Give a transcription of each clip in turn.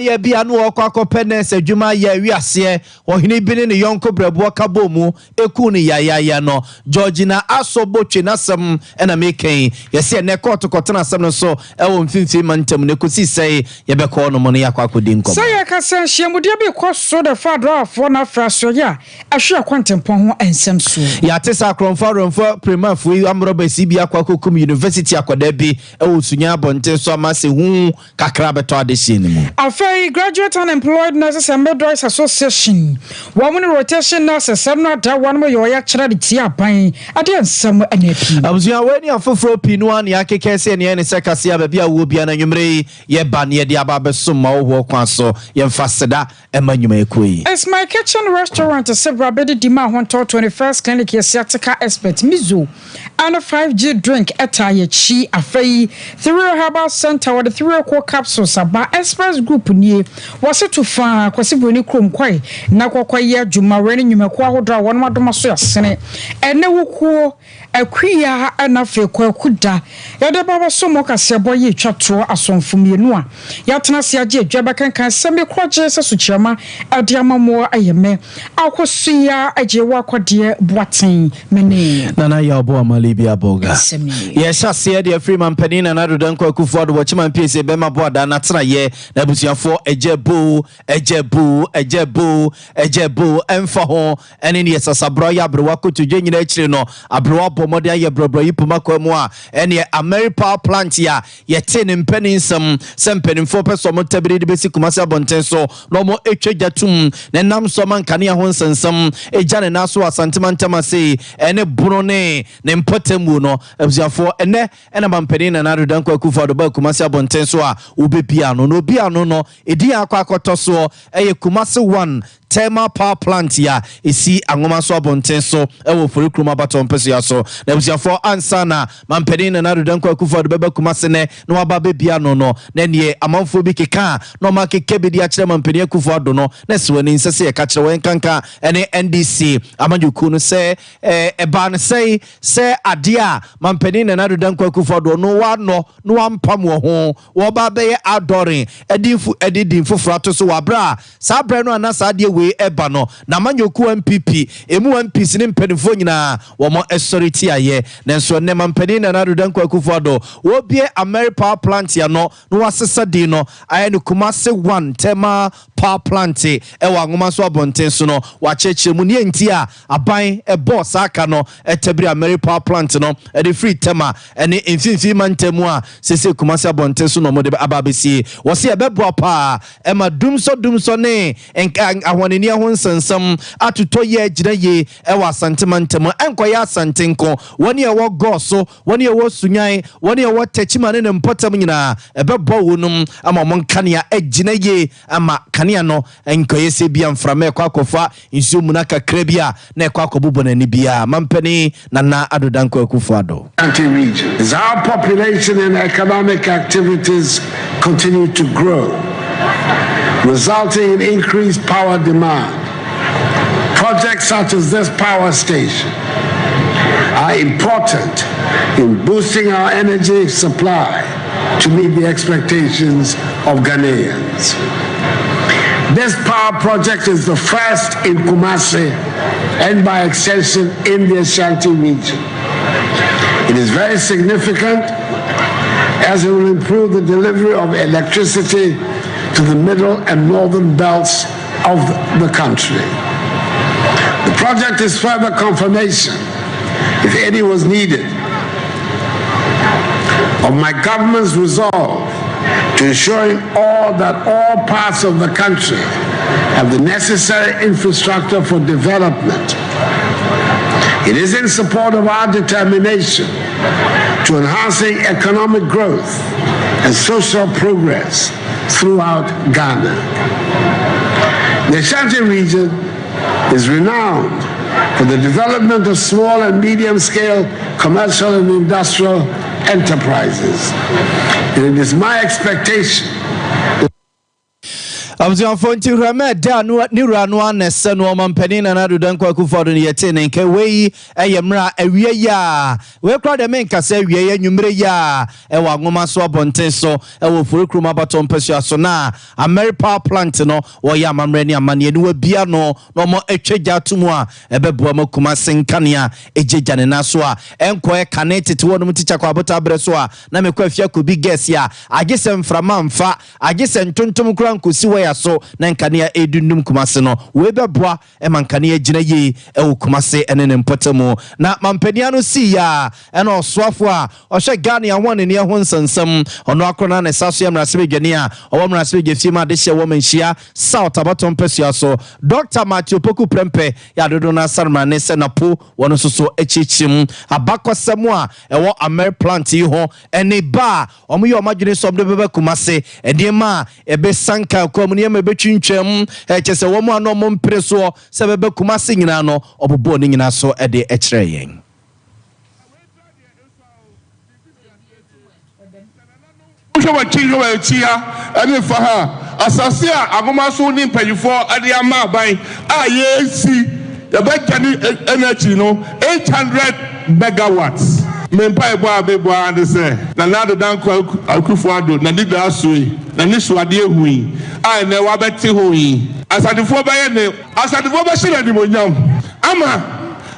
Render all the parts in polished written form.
ye bia no okwa penes adwuma ya wiase ohene bi ne yonko brebo kabomu eku ne yaya no Georgina asobotwe nasem ena meken yese ne court kotena asem no so ewo mfimfi mantem ne kosi sei ye be ko no mo ne yakwa kodi nkom say ya kasa hyiamude bi koso the father afo na fraso ya ahwe akwantempon ho ensem so ya tesa kronfo prima fu amroba CB akwa kokum university akoda bi ewo sunya bonte so amase hu kakra beto adehye ni mu Graduate Unemployed Nurses and Midwives Association. Woman rotation nurses, some not that one way you're actually tia pine. I didn't some NP. I was when you for Pinuan, Yaki Cassie and Yanni Sakasia, Babia will be an Yumre, ye ban ye diababa summa, walk on so, ye fastada, and man you may queen. It's my kitchen restaurant, a several bedi demand 121st clinic, Yasiatica expert, Mizu, and a 5G drink, Etaye Chi, a fay, 3 herbal center, or the 3 o'clock capsules, about express group near. Was it too far? Kwasi boni krom kwai na kwakwa ye adwuma rene nyumekwa hodra won madoma so yasene ene wukuo akwiya na fe kwakuda ya de baba so mo kase boye twato asonfumienu a ya tena se age adwaba kankan seme kroje se suchiama ade amamo ayeme akosuya age wakwade boaten mene nana ya obo amalibi aboga ye shase de freeman penina na dodan kwakufu ado wachiman pese be maboada na tena ye na busuafo ejebu emfa ho ene ne sasabro ya abrewa kotuje nyina akire no abrewa bomode aye brobro yipuma kwamu a ene America plant ya yete ne mpeninsem sempenimfo peso mo tabiri de besi kumase abonten so no mo etwajatum ne nam so man kane ho nsensem ejane naso asantemantama sei ene buro ne mpotemu no abusuafo ene mampenina na dodan kwakufu ado ba kumase abonten so a ubebia no no bia no edi akwa akotoso eye Kumasi 1 thermal power plant ya esi angoma so abonten so ewo fori kroma baton pese ya so na busiafo ansana mampeni na narudan kwa kufa do beba Kumasi ne no aba bebia no na ne amanfo bi keka no ma keke bi di akire mampeni kufa do no na siwani nsese ye ka kire wen kanka ene NDC amanjuku no se eba ne se adia mampeni na narudan kwa kufa do no wa no ampam ho wo ba be adorin edidinfo frato so wabra sa bra no anasa ade we eba no na manyoku MPP emu MPs ne mpenifo nyina wo mo authority aye nanso ne mampani na narudan kwakufu ado wo bie America power plant ya no wasesa di no aye ne Kumasi 1 thermal power plant e wa ngoma so abonten so no wa chechire mu ne nti a aban boss aka no etabiri America power plant no e de free thermal ene infinfi mantemu a sese Kumasi abonten so no mo de ababesi wo se ebebo pa ema dumso ne ahwaneni ho nsensem atuto ye agina ye ewa asantemantemo enkoye asantenko woni ewo goso woni ewo sunyan woni ewo techimane ne mpotam nyina ebebo wonum ama monkania agina ye ama kania no enkoye se bia mframa kwakofa nsumu na kakra bia na kwakobubo na ni bia mampani na adodanko akufu ado region as our population and economic activities continue to grow, resulting in increased power demand. Projects such as this power station are important in boosting our energy supply to meet the expectations of Ghanaians. This power project is the first in Kumasi and by extension in the Ashanti region. It is very significant as it will improve the delivery of electricity to the middle and northern belts of the country. The project is further confirmation, if any was needed, of my government's resolve to ensuring that all parts of the country have the necessary infrastructure for development. It is in support of our determination to enhancing economic growth and social progress throughout Ghana. The Ashanti region is renowned for the development of small and medium-scale commercial and industrial enterprises. And it is my expectation Abzianfo nti hurama da no ni rano anese no mampani na nadu dan kwa kufodo ne yete ne nke wei eyemra awie ya we kra de men kasa awie ya nwumre ya e wa ngoma so abonten so e wo furukrum abaton pesu so na American power plant no wo ya amamre ne amane ne wa bia no mo etwegya tumu a ebeboa makuma senkania ejeja ne naso a enko e connected wo no ticha kwa abota bre so a na mekwa afia kobi guess ya agesem frama mfa agesem tontom kura nkosi we so na nkania edundum kumase no we beboa e mankania gina yi e wo kumase ene ne mpotamo na mampania no si ya e na osoafo a ohwe Ghana ya won ne ho nsansam ono akona na saso ya mrasebe dwane a owo mrasebe gefie ma de hye wo manhia South abaton pesia so Dr. Matthew Poku Prempe ya dodo na sarma ne se napo wono soso echichim abakosem a e wo Amer plant yi ho ene ba omo ye omadwene so de bebe kumase ede ma ebe sanka kwa me betwintwam chese wo mu ano mo mpre so se bebe kumase nyina no obobo ne nyina so e de ekire yen Ushwa chingo wa chia ane faha asasia agoma so ni mpanyifo ade ama aban a yesi ya bekani energy no 800 megawatts mempa ebo abebo ande se na nado dan kwa akufo ado na diga asoi na ni suade ehui a na wa beti hui asadifo ba ye ne asadifo ba shira di monyam ama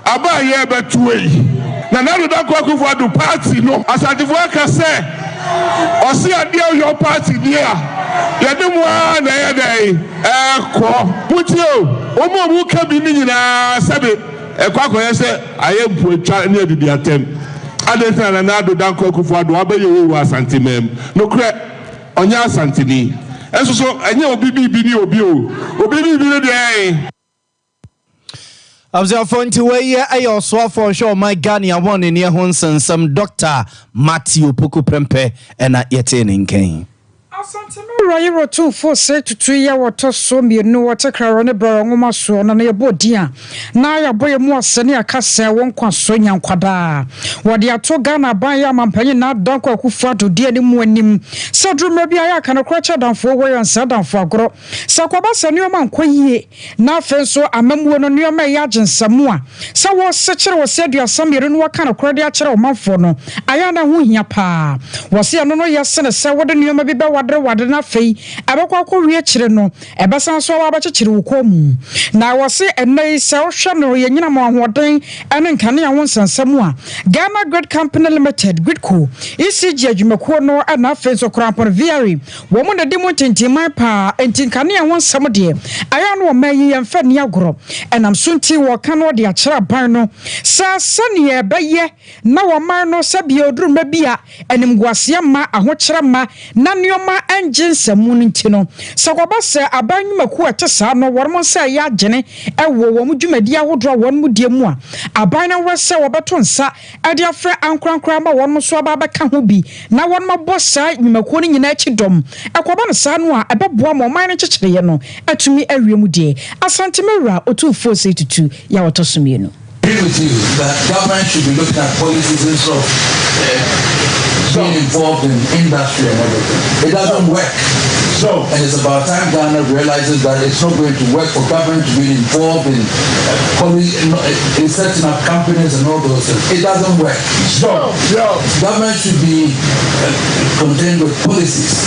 aba ye betuei na nado dan kwa akufo ado party no asadifo aka se osi ade your party dia yedemu na ye dai ko putio omo mu ka bi ni nyina sabe ekwa koye se aye mpu etwa ne adidi atem adeta na nado dan kwa akufo ado abaye wo asantemem no kre onya asanteni enso so enye obi bi ni obi bi de Abzianfo nti weye ayo soafo show my Ghana won ne ho nsensam Dr. Matthew Poku Prempe ena yete ne nken Asantemera yero 24 tutu ya woto so mienu wotekra ne bro ngoma so na ye bodia na ya boye mu asene akase won kwaso nyankwada wode ato Ghana ban ya mampanyi na danko akufu adodie ne mu anim sadruma bia ya kana kwacha danfo wo yansa danfo agoro sakwaba sanioma nkoyie na afenso amamuo no nioma ya agensamu a sa wo sekere wo se aduasa mere no wakana krode akere wo manfo no aya na ho hia pa wo se no no yesene se wode nioma bi be wade na fei abekwa akɔwie kire no ebesan so wa abakekire wukomu na wose enai se ohwe no ye nyina mo ahoden ene nkane ho nsansam a Ghana Grid Company Limited Gridco ECG adwumako no ana fei so krampon viary wo mu na dimo tintiman pa entinkane ho nsam de aya no mayi yemfa ni agoro enam sunti wo kano de akira ban no sa sane ebeye na wo man no sabia oduruma bia enimguase ma ahokira ma na nioma engine samun ntino sakwaba se abanyumaku atesa no wormo se ya gene ewo wo mu dwumadi ahodro won mu die mu a aban na wese wobeto nsa ade afre ankrankra ma won so aba beka ho bi na won mabo sa nyumaku ni nyina chidom akwaba no sa no a ebeboa mo man ne kyekere no atumi awie mu die asantemera otufo se tutu ya wotosumienu. Agree with you that government should be looking at policies instead of being involved in industry and everything. It doesn't work. And it's about time Ghana realizes that it's not going to work for government to be involved in setting up companies and all those things. It doesn't work. Government should be contained with policies,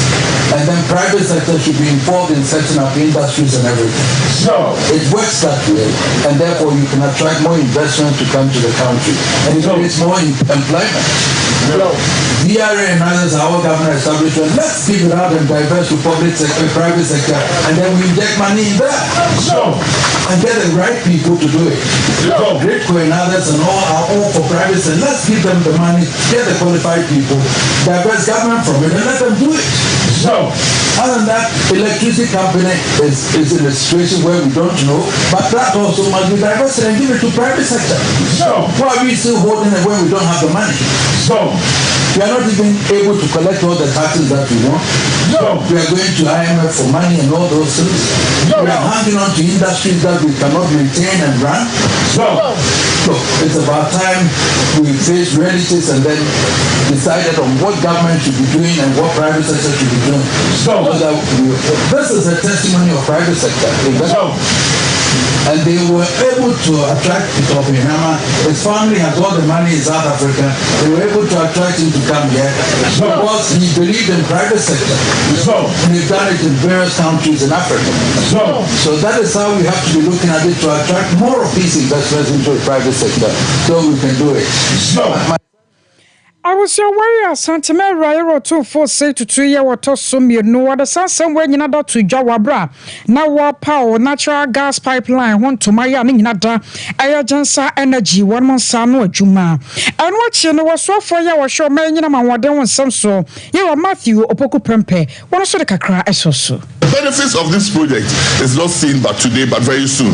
and then private sector should be involved in setting up industries and everything. It works that way, and therefore you can attract more investment to come to the country, and it creates more employment. DRA and others are all government establishment. Let's give it out and diverse to public sector, private sector, and then we inject money in there. And get the right people to do it. Gridco and others and all are all for private sector. Let's give them the money, get the qualified people, diverse government from it, and let them do it. Other than that, electricity company is in a situation where we don't know, but that also must be diverse and give it to private sector. Why are we still holding it when we don't have the money? We are not even able to collect all the taxes that we want. No. We are going to IMF for money and all those things. No. We are hanging on to industries that we cannot maintain and run. No. So it's about time we face realities and then decided on what government should be doing and what private sector should be doing. So this is a testimony of private sector. And they were able to attract Peter Obinyama. His family has all the money in South Africa. They were able to attract him to come here because he believed in private sector. And they've done it in various countries in Africa. So that is how we have to be looking at it, to attract more of these investors into the private sector so we can do it. I was your warrior, Santimer Rairo 2 say to 2 year or so me no what the sun when you not to Jawabra. Now what power natural gas pipeline want to my nada Ayajansa energy 1 month sano Juma. And what you know was so for your show man what they want some so you are Matthew Opoku Prempe, one of the Kakra Esoso. The benefits of this project is not seen but today, but very soon.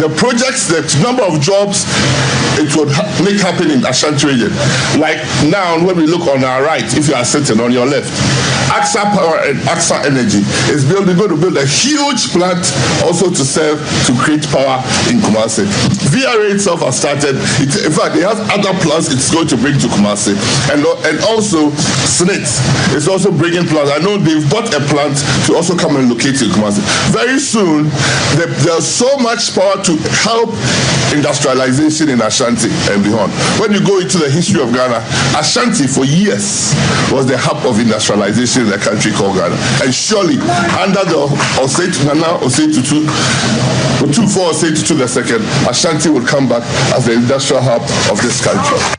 The projects, the number of jobs it would make happen in Ashanti region, like now when we look on our right, if you are sitting on your left, AXA Power and AXA Energy is going to build a huge plant also to serve to create power in Kumasi. VRA itself has started. In fact, it has other plants it's going to bring to Kumasi, and also SNIT is also bringing plants. I know they've bought a plant to also come and locate in Kumasi. Very soon, there's so much power to help industrialization in Ashanti and beyond. When you go into the history of Ghana, Ashanti for years was the hub of industrialization in a country called Ghana. And surely, under the Nana Osei Tutu II, Ashanti will come back as the industrial hub of this country.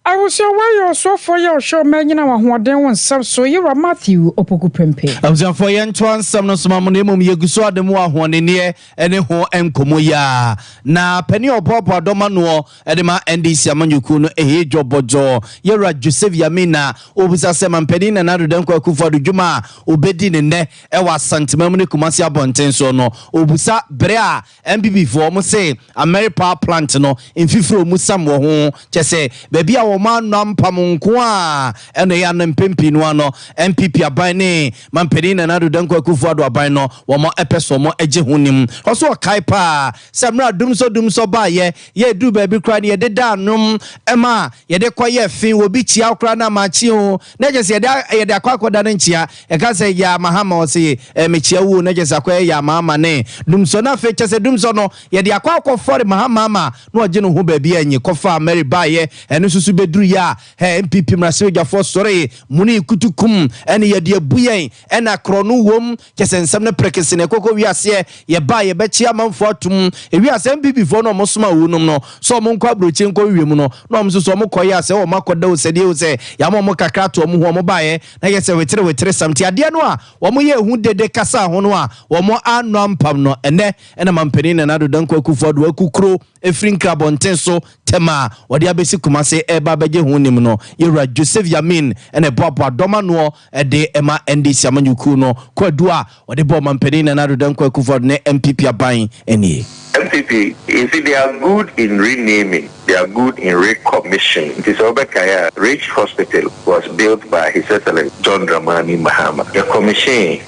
I was your warrior so for your show man you know what they want some so you are Matthew Opoku Prempe. I was for yen twan some no smamunemu yeguso ademu ahonene ene ho enkomo ya na pani opopo adoma no edema NDC amanyuku no ehejo bojo yera Joseph Yamina obusa sema mpani na nado den kwa kufa djuma obedi ne ne ewa santimam ne Kumasi abonten so no obusa bre a MPP for mo say American power plant no infifro mu sam wo ho chese baby a man nampamunko a eno ya na mpempi no ano MPP aban ne mampeni na nado den kwa kufa do aban no wo mo epeso mo eje honim oso kai pa samra dumso ba ye du baby kra ne ye deda anum ema ye de kwaye fin obi chia kra na machi ho na je se ye de akwakoda ne nchia e ka se ya mahama o se me chia wu na je se akwaye ya mama ne dumso na fe chese dumso no ye de akwakọ for mahama ma no oje no ho baby anyi kofa Mary ba ye eno susu bedru ya MPP mrasewja for sore muni kutukum ene ye de buyen ena kronu wom chese nsem ne prekese ne kokko wiase ye ba ye be chia manfo atum e wiase MPP for no mosoma wunum no so mo nkwa brochi nkwa wiem no mo so mo koye ase wo makoda o sede o se ya mo kakra to mo ho mo ba ye na ye se wetere samti ade no a wo mo ye hu dede kasa ho no a wo mo anam pam no ene mampeni na nado dan kwa kufodo akukro efrinkra bonten so tema wode abesi Kumasi eba beje hunim no yera Joseph Yamin ene bobo adoma no de ema NDC amanyuku no kwadua wode bo mampeni na nado dan kwa kufodo ne MPP aban eni MPP, you see, they are good in renaming. They are good in recommission. It is Obekaya Rich Hospital was built by His Excellency John Dramani Mahama. The commission,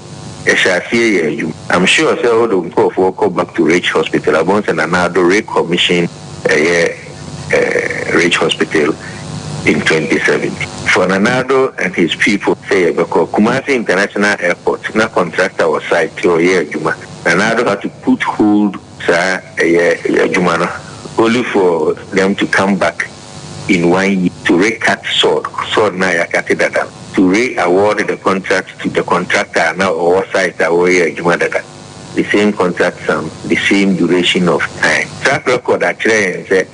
I'm sure all the people will go back to Rich Hospital. I want another recommission Rich Hospital in 2017. For Nanado and his people say because Kumasi International Airport, na contractor was site to Juma. Nanado had to put hold Jumana only for them to come back in 1 year to recut sword na yakatidada to re-award the contract to the contractor now or site away Jumadada. The same contract sum, the same duration of time. Track record actually said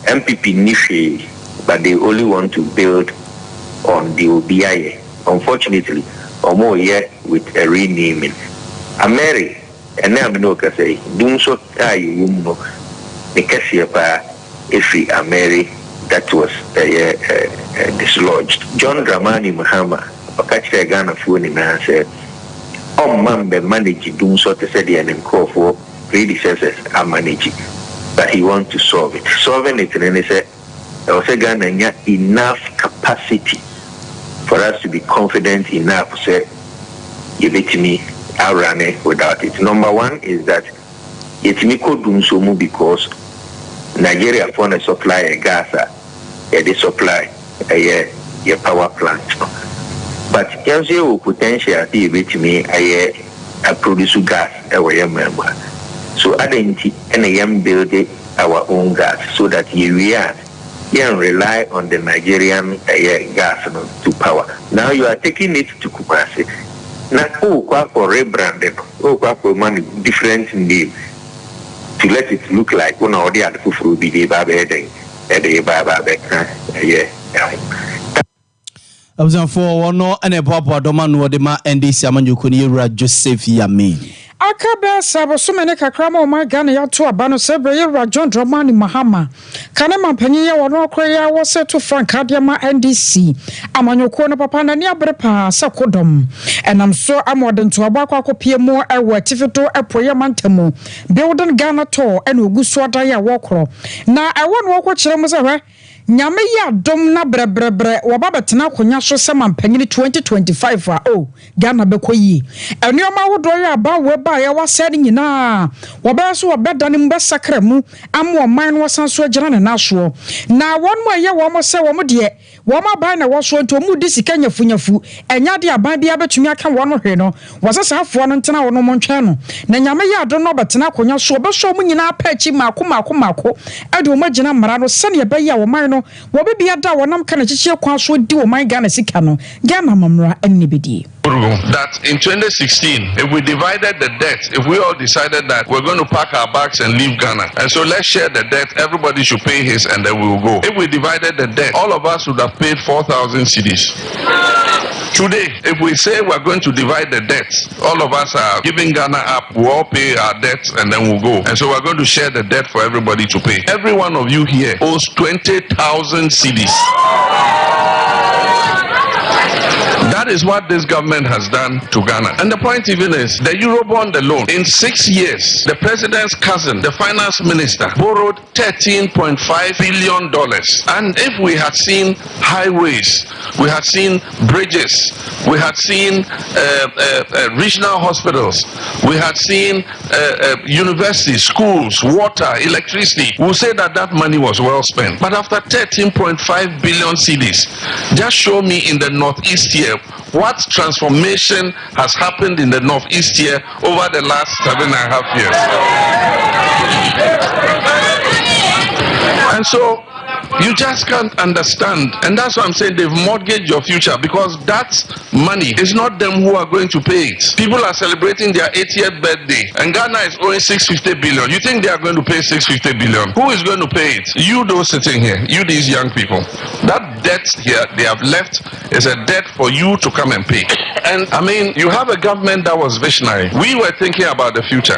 MPP niche, but they only want to build on the OBIA. Unfortunately, or more yet with a renaming. Ameri, and now no can say, doom so you know, the Cassiapa, Efi Ameri, that was dislodged. John Dramani Mahama, a catch the Ghana phone in answer, oh, man, be managed doom so to say the and call for predecessors are managing, but he wants to solve it. Solving it, and he said, I was Ghana enough capacity for us to be confident enough say you bet me I'll run it without it. Number one is that yetimi kodum so mu because Nigeria for the supply a gas they supply a power plant. But yes, you potential be with me a produce gas a member. So I didn't build our own gas so that we can rely on the Nigerian gas to power. Now you are taking it to Kumasi. Now, for rebranding, for money different name to let it look like one or the other food be the baby I was on for one and a papa doman wodema and this Yamanyukuni Joseph Yamin. Akabe sabo so many kakrama o my Ghana ya to abano sebre ye John Dramani Mahama kanema panyi ya wono kwaya wo se to Frank Adiama NDC amanyoko no papa na ne abrepa sakodom enam so amodin to abakwa kopie mo ewa tifito epoye mantamo building Ghana to ena ogusu oda ya wokro na ewo no wokwo kire mo se hwe nyame ya dom na brebre wababetena konya so sema mpanyini 2025 Ghana bekoyi enioma wodo ya ba we ba ya wasede nyina wabaso wabedane mbesakra mu amo man no wasanso agyina ne naso na wonmo ye womo se womo de womo ba na woso nto mu di sika nyafunyafu enya de aban bia betumi aka wono hwe no wasasa afo no ntena wono mo ntwe no na nyame ya do no betena konya so obeso mu nyina apachi mako ade wo magyina mara no sene ye ba ya wo man Wobibia da wonam kana chichie kwa so di wo man Ghana sika no Ghana mamra enibidi that in 2016 if we divided the debt, if we all decided that we're going to pack our bags and leave Ghana and so let's share the debt, everybody should pay his and then we will go. If we divided the debt, all of us would have paid 4,000 cedis. Today, if we say we're going to divide the debts, all of us are giving Ghana up, we'll all pay our debts and then we'll go. And so we're going to share the debt for everybody to pay. Every one of you here owes 20,000 cedis. That is what this government has done to Ghana. And the point even is, the Eurobond alone, in 6 years, the president's cousin, the finance minister, borrowed $13.5 billion. And if we had seen highways, we had seen bridges, we had seen regional hospitals, we had seen universities, schools, water, electricity, we'll say that that money was well spent. But after 13.5 billion cedis, just show me in the northeast here what transformation has happened in the northeast here over the last 7.5 years. And so you just can't understand, and that's why I'm saying they've mortgaged your future, because that money is not them who are going to pay it. People are celebrating their 80th birthday and Ghana is owing 650 billion. You think they are going to pay 650 billion? Who is going to pay it? You those sitting here, you these young people. That debt here they have left is a debt for you to come and pay. And I mean, you have a government that was visionary. We were thinking about the future.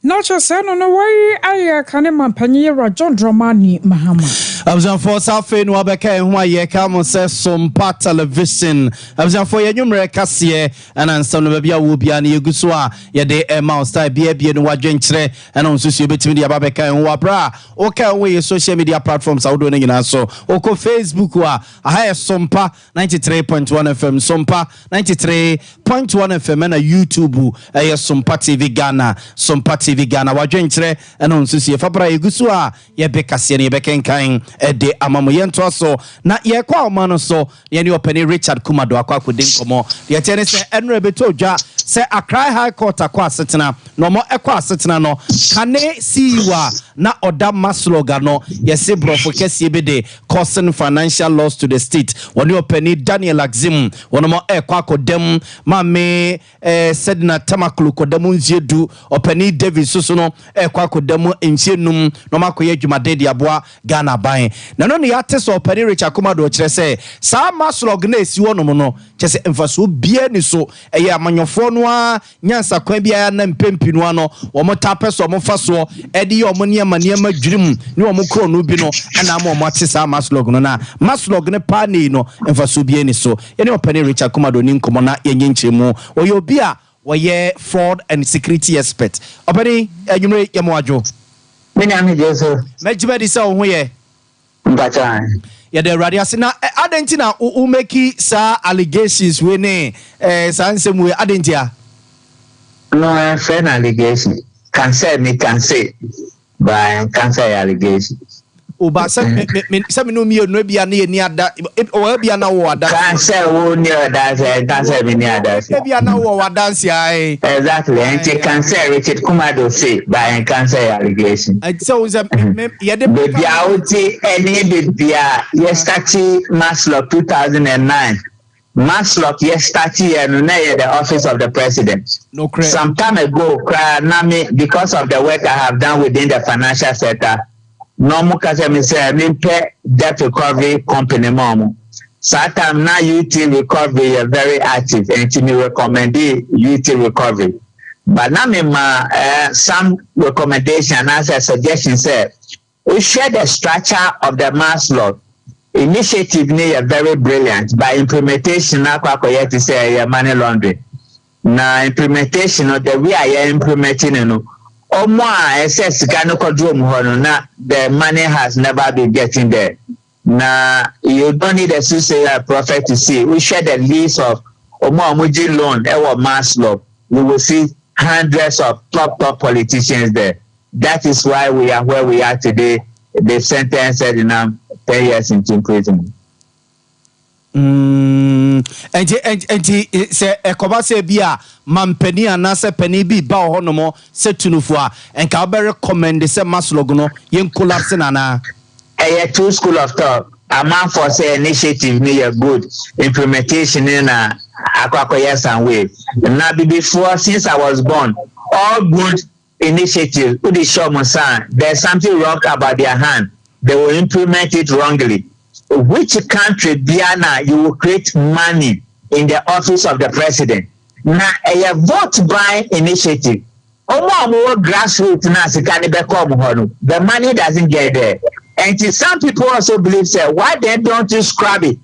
Not just no way I can Panyera John Dramani Mahama. I was on for Southern Wabeka and why ye come on says Sompa television. I was on for your numerous cassia and on some of your Wubiani Guswa, ye de mouse type be and Wajentre and on social between the Ababeka and Wabra. Okay, away social media platforms are doing in so Oko Facebook wa I have Sompa 93.1 FM, Sompa 93.1 FM and a YouTube a Sompa TV Ghana, Sompa TV Ghana Wajentre and on social Fabra Guswa, ye Becasian, Bekenkain. Ede amamu yento so na ye kwa omano so ye ni openi Richard Kumado akwa kudin komo ye tene se enre beto dwa se Accra High Court akwa asetena no mo ekwa asetena no kane siwa na oda masloga no ye se brofo kese bede causing financial loss to the state woni openi Daniel Axim wono mo ekwa kodem mame Sedna Tamakulu kodem nziedu openi David Soso no ekwa kodem enchienum no makoye dwumade de aboa Ghana ban na no ne yate so openi Richard Kumado kire se sa maslog na esi wono no kese emfaso bia ni so eye amanyofo no a nyansa kwan bia na mpempi no ano wo mo tape so mo fa so edi yo mo niam dwirim ni wo mo kro no bi no ana mo ate sa maslog no na maslog ne pa ni no emfaso bia ni so ye ne openi Richard Kumado ni nkomo na yenye nchemu oyo bia woye fraud and security expert openi enyumre yemo adwo Many Joseph. Mejibedi sa wo ye. Mbachan. Yeah, the radiasina adentina umeki sa allegations we ne sansem we adentia. No, friend allegation. Can say by cancer allegation. Oba se me no mi no bia na ni ada o bia na wo ada. Cancer wo ni ada cancer be ni ada. Bia na wo wadansi ai. Exactly. And cancer Richard Kumado say by cancer allegation. So ye de baby outi any baby yesterday Maslow 2009. Maslow yesterday no na the office of the president. No correct. Some time ago because of the work I have done within the financial sector. No more me say me pay debt recovery company mom. Sometimes now UT recovery is very active and to me recommend UT recovery. But now me some recommendation as a suggestion say we share the structure of the Maslow initiative is very brilliant. By implementation now to say money laundering. Now implementation of the way I am implementing the money has never been getting there. Now you don't need a soothsayer prophet to see. We share the list of Omomuji loan, our Maslow. You will see hundreds of top politicians there. That is why we are where we are today. They sentenced them 10 years into imprisonment. And say a cobase bia mampeni anase penny be ba ho no mo setunufo a enka be recommend say Maslow yen collapse na two school of thought. A man for say initiative near good implementation in yes and way. Now before since I was born, all good initiatives there's something wrong about their hand. They will implement it wrongly. Which country, Biana, you will create money in the office of the president? Now, a vote buy initiative. Grassroots the money doesn't get there. And some people also believe, say, why then don't you scrub it?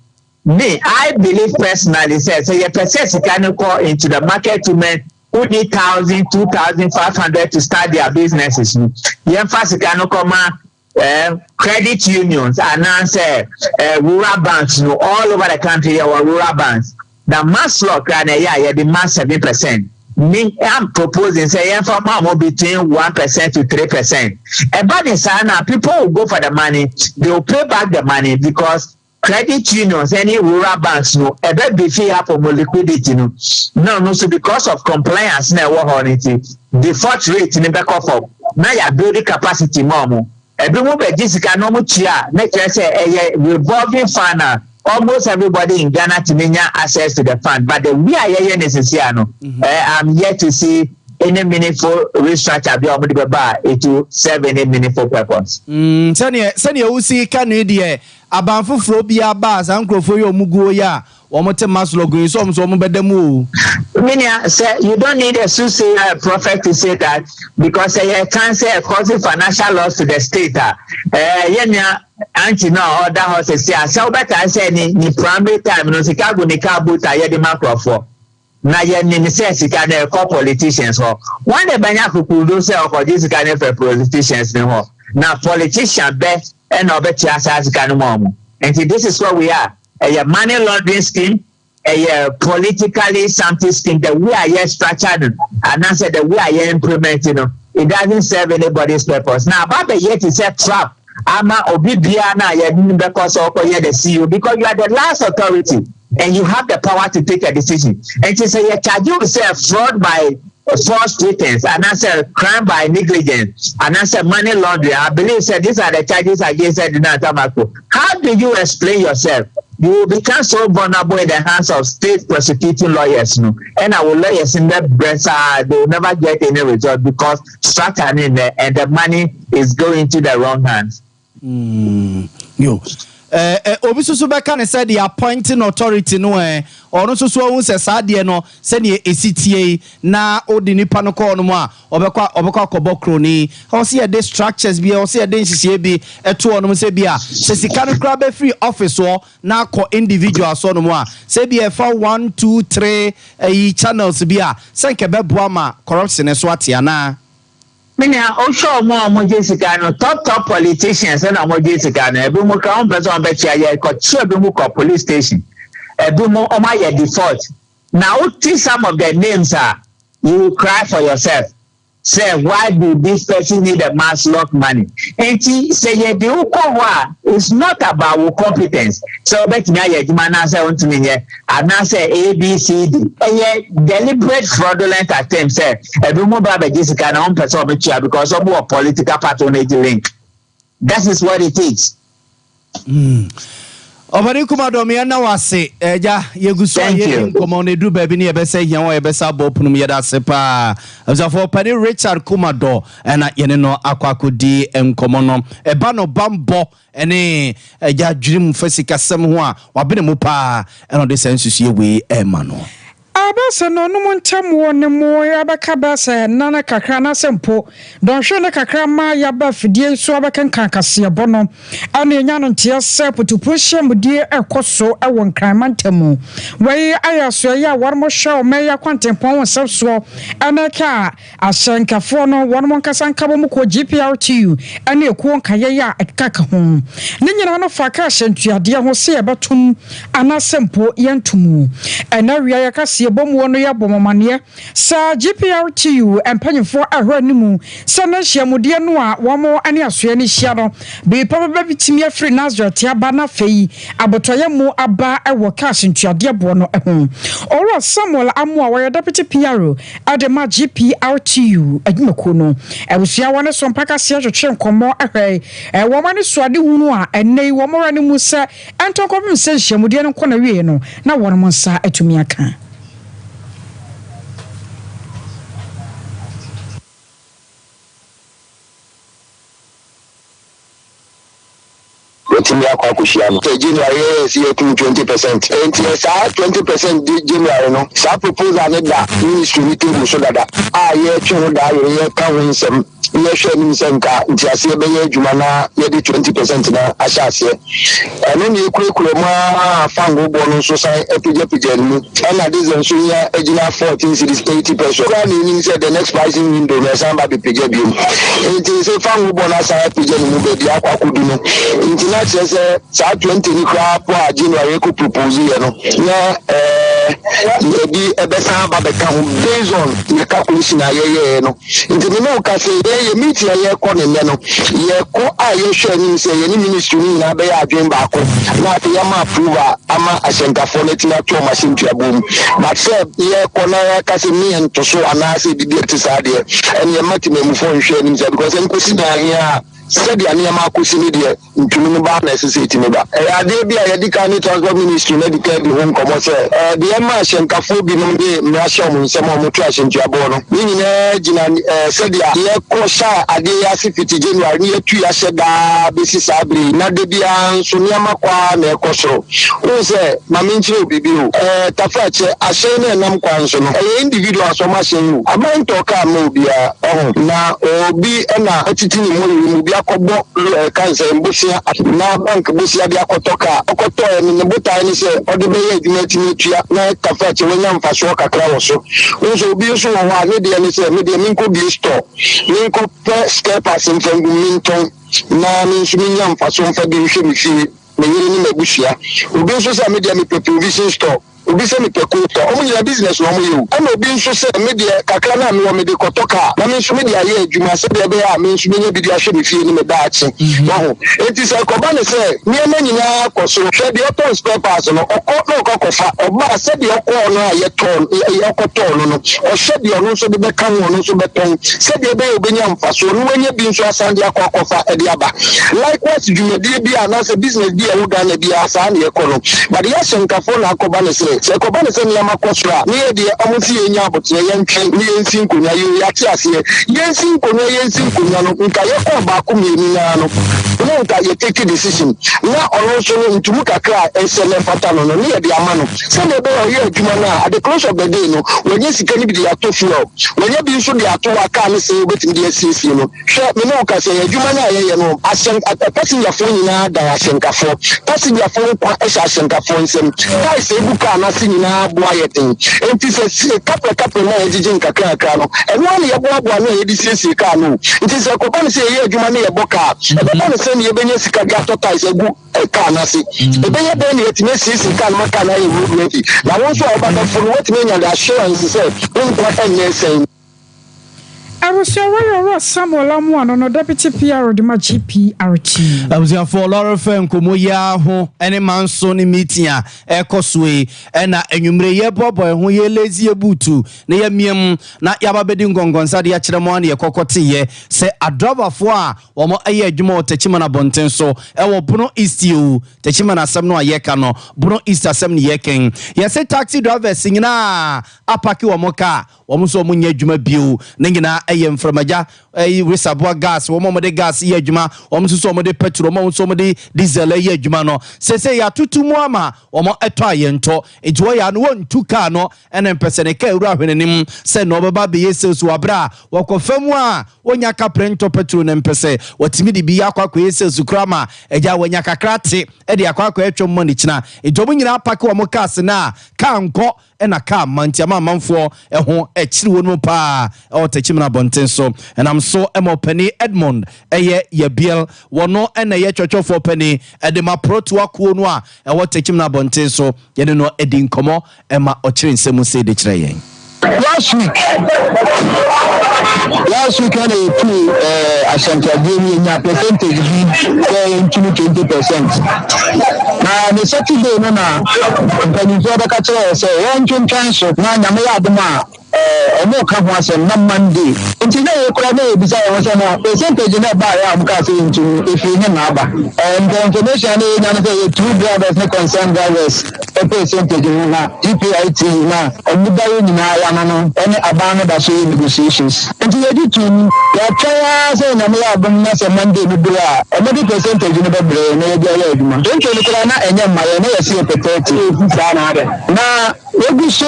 Me, I believe personally, say, so you can call into the market to men who need 1,000, 2,500 to start their businesses. You can come credit unions and answer rural banks all over the country our rural banks. The Maslow the mass 7%. Me, I'm proposing say for between 1% to 3%. But in Sana, people will go for the money, they will pay back the money because credit unions, any rural banks a bit be free up for liquidity no, so because of compliance now default rate in the back of now you're building capacity more. Everyone be Jessica no muchia. Make sure say a revolving fund. Almost everybody in Ghana to access to the fund, but the we are here necessary. I'm yet to see any meaningful restructure be able to serve any meaningful purpose. Sani usi kanu die abanfu frobia bas ankrofo yo mugo ya omote Maslow go so bedemu. Meaning, say you don't need a soothsayer prophet to say that because you can't say causing financial loss to the state. Anti no other houses say so better say ni primary time no Chicago ni kabuta ye the macro for. Na ye ni say sika na call politicians ho. One the banya kukudo say or this kind of politicians ni ho. Na politician be and obeti asa sika no mo. And this is what we are. A money laundering scheme, a politically something scheme that we are here structured and answer that we are here implementing. It doesn't serve anybody's purpose. Now, Baba yet is a trap. Ama Obibiana, because of the CEO, because you are the last authority and you have the power to take a decision. And to say, charge you fraud by false pretense, and answer crime by negligence, and answer money laundering. I believe these are the charges against the tobacco. How do you explain yourself? You will become so vulnerable in the hands of state prosecuting lawyers, and our lawyers in that breast, they will never get any result because structure in there and the money is going to the wrong hands. Obi so beka ne said the appointing authority no ono so hu se saade no se ne esitie na odi nipa no ko no mu a obekwa kobokro ni o se the structures bi o se the nhihie bi eto ono se bi a se sika no kra be free office o na akọ individual so no mu a se bi e fa 1 2 3 channels bi a se nke be boa ma corruption so atia na Mina Osho more Jessica, top politicians and more Jessica, and a boom crown person bet you got two police station. A boom on my default. Now, some of the names are you will cry for yourself. Say, why do this person need a mass lock money? And she say, it's not about competence. So, bet me, I say to me, and now say A, B, C, D. And deliberate fraudulent attempt, say, a woman by Jessica and on person because of more political patronage link. That is what it is. Obari kumado mi na wase eja yeguso ye komo ne du baby ne yebese yan wo yebesa bopunum yeda sepa azafo pani Richard kumado na yene no akwakodi enkomo no eba no bambo ene eja dwirim fasika sem ho a wabene mu pa eno de sensusu ye we ema no abasa no no ntam wo ne mo ya baka basa nana kakra na sempo don hwe ne kakra ma ya ba fidie so abaka kankase bono ana enya no ntia se putupuhye mudie ekoso ewon kranmantamu wei ayaso ya warmo hwe me ya kwantempon won sebso ana ka asankafo no wonmo nkasanka bo ko GPRTU ana ekuo nkaye ya ekaka ho ne nyina no fa ka hyentuade ho se ya batum ana sempo yentumu ana wiya ya ka bomu no ya bomomane sa GPRTU empanyefo ahwanimu sa na hyiamude no a womo ane asoya ne hia no be papa bitimi afri Nazareth aba na fei abotoye mu aba ewo cash ntuade bo no eho oro Samuel amu a wo deputy PRO adema GPRTU adwumako no ebusua wone so mpaka se hwehwe nkomo ahwai womo ne soade hunu a enei womo rane mu sa entokopim se hyiamude no kona wie no na wono mo nsa atumi aka Timia kwa kushiano. January is 20%. And yes, 20% January no. Sa proposal ne da ministry meeting so that ye tunu da ye kan win some ye hwe nim senka nti ase be ye adwuma na ye de 20% na ahya ase. Eno ne kurekure ma fango bo no so sai epije ni. Na diesel so ya agina 14 cities 80%. Kwa ni nim say the next pricing window na samba be pije bi. Nti say fango bo na sai epije ni mu be dia kwa kudu no. Nti na say 20 ni kwa po a January ko propose ye no na ye bi ebesa ba be ka based on the calculation ye no nti me no ka say ye meet ye ko ne no ye ko a ye hwe ni say ye ni ministry ni na be ya adwen ba ko na te ya ma approve ama asenkafo na tina to machine to abom but say ye ko na ka say me ento so ana say bi be tisa de en ye mati me mu fo hwe ni say because en ko si na ya said ya niam akosi ne de ntunu ba na seseti ne ba ade bia ye dika ni transport ministry na dika bi hon komo se de ma hyenkafo bi no de mra hye mo nsem mo to ahyentuabo no ni nyina gina said ya ye ko sha ade ya sifiti January ni etu ya hye da be si sabri na de bia nso niam akwa na ekosoro o se ma menchi obibi o tafache ahye na nam kwa nso no individual so ma hye yu amanto ka ma obia na obi na atiti ni mo bi akobo kanse mbusia na bank busia bi akotoka okoto ni buta ni se odebe ye adwuma timi tua na kafa che wanya mfaso kakra wo so nso obi so wo ha ne de ni se me de minko bi store minko pe skepas mfangu minton na nso minya mfaso mfa bi hwe mi fi me yiri ni mabusia obi so se me de me provision store obi se me peko to omunya business no mo yewu ana obi nso se media kakra na me wo me de kotoka na me nso media ye adwuma se de be ya me nso menya bi de ahwe me fie ni me daache no enti se ko ba ne se me nyina koso hwe de open spare parts no okofa oba se de okọ no aye ton ye okoto no o hwe de no nso de be kan no nso be ton se de be obenya mfaso no wanya bi nso asande akofa e de aba likewise dwumadi bi ana se business bi e wo da na bi asa na ye kono but ye hyenkafo na akoba ne se ko ba ne se niam akosra ne ye de omufi enya abotre ye ntwe ne ye nsi nkonya ye yate ase ye nsi nkonya no nka ye ko ba ko mieni na no no nka ye take decision na ono so no ntumu kakra esele fata no ne ye de ama no se ne be ye adwuma na at the close of the day no wenye sika ni bi de ato fuel wenye bi nso de ato aka ne se obetimi de asiesie no hwe me no ka se ye adwuma na ye no asen passenger fo nyina da asenkafo passenger fo kwa ashenkafo nsem kai se buka na ase nyinaa boa yɛ den enti sɛ kapra na yɛgyegye nkakrakra no ɛno a ne yɛboaboa no a yɛde siesie kaa no nti sɛ kɔba no sɛ yɛyɛ adwuma ne yɛbɔ kaa ɛbɛba no sɛ ne yɛbɛnya sika de atɔ tais agu kaa no ase ɛbɛyɛ bɛn ne yɛtumi asiesie kaa no ma kaa no ayɛ wurudi na wo nso a wɔbadɔfo no woatumi anya de assurance sɛ wonkɔ ɛnyɛ sɛn Abusiawa Samuel Amuano no deputy PR de ma GPRT. Abusiafo Lord Fen komo ya ho ene manso ni meeting a ekosue na enwumre ye bobo ho ye lazy ebutu na ye miem na yaba bedi ngongonsa de ya kiremo na ye kokote ye se adrobafo a wo mo aye adwuma otachima na bonten so wo Bruno East u tachima na asem no ayeka no Bruno East asem ni yeken ye se taxi drivers nyina apaki wo mo ka wo mo so mo nya adwuma bio na nyina aye mframaja reservoir gas wo mo de gas ye adwuma wo mo so mo de petrol mo so mo de diesel ye adwuma no se ya tutu mu ama wo mo eto ayento enti wo ya no wontu ka no ene mpese ne ka ewura hwenenim se no beba be yesus wabra wo kofamu a wonya ka prento petrol ne mpese watimi de bi akwa yesus krama eja wonya kakrate e de akwa etwom mo ni kina enti mo nyina pack wo mo gas na ka nko ena ka mantiama manfo ho ekiri wo no pa o tachimna bonten so and I'm so emo penny Edmond eye yebiel wono ena ye twotwofo penny edema proto akuo no a e wo tachimna bonten so ye no edin komo ema okire nsemu se de kire yen last week and Ashanti nya percentage into 20%. Na the Saturday na when you catch say one chance na nyame adoma omo ka ho asem na Monday nti na e kura na e bisa e say na percentage na ba ya am ka say into if you na aba and the information na nya na say two drivers na concern drivers a percentage na GPIT na omudayo nyina ya no any abano da so negotiations nti ye di tu ya try say na me abom na say Monday bi bra omedi percentage no be bre na ye dia ya aduma don't you kura na enye maye na ye see percentage sa na ade na we so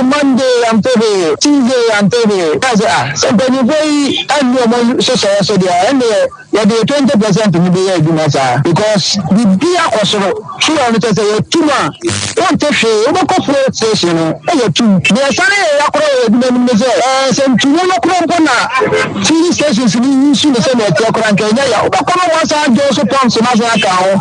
Monday am today Tuesday and Thursday. Somebody very and so there and the 20% to be a dinasa because the beer also true on it as a tuma one take station or two. There's some two TV stations in the same at Kenya. Once I do so pumps to national account.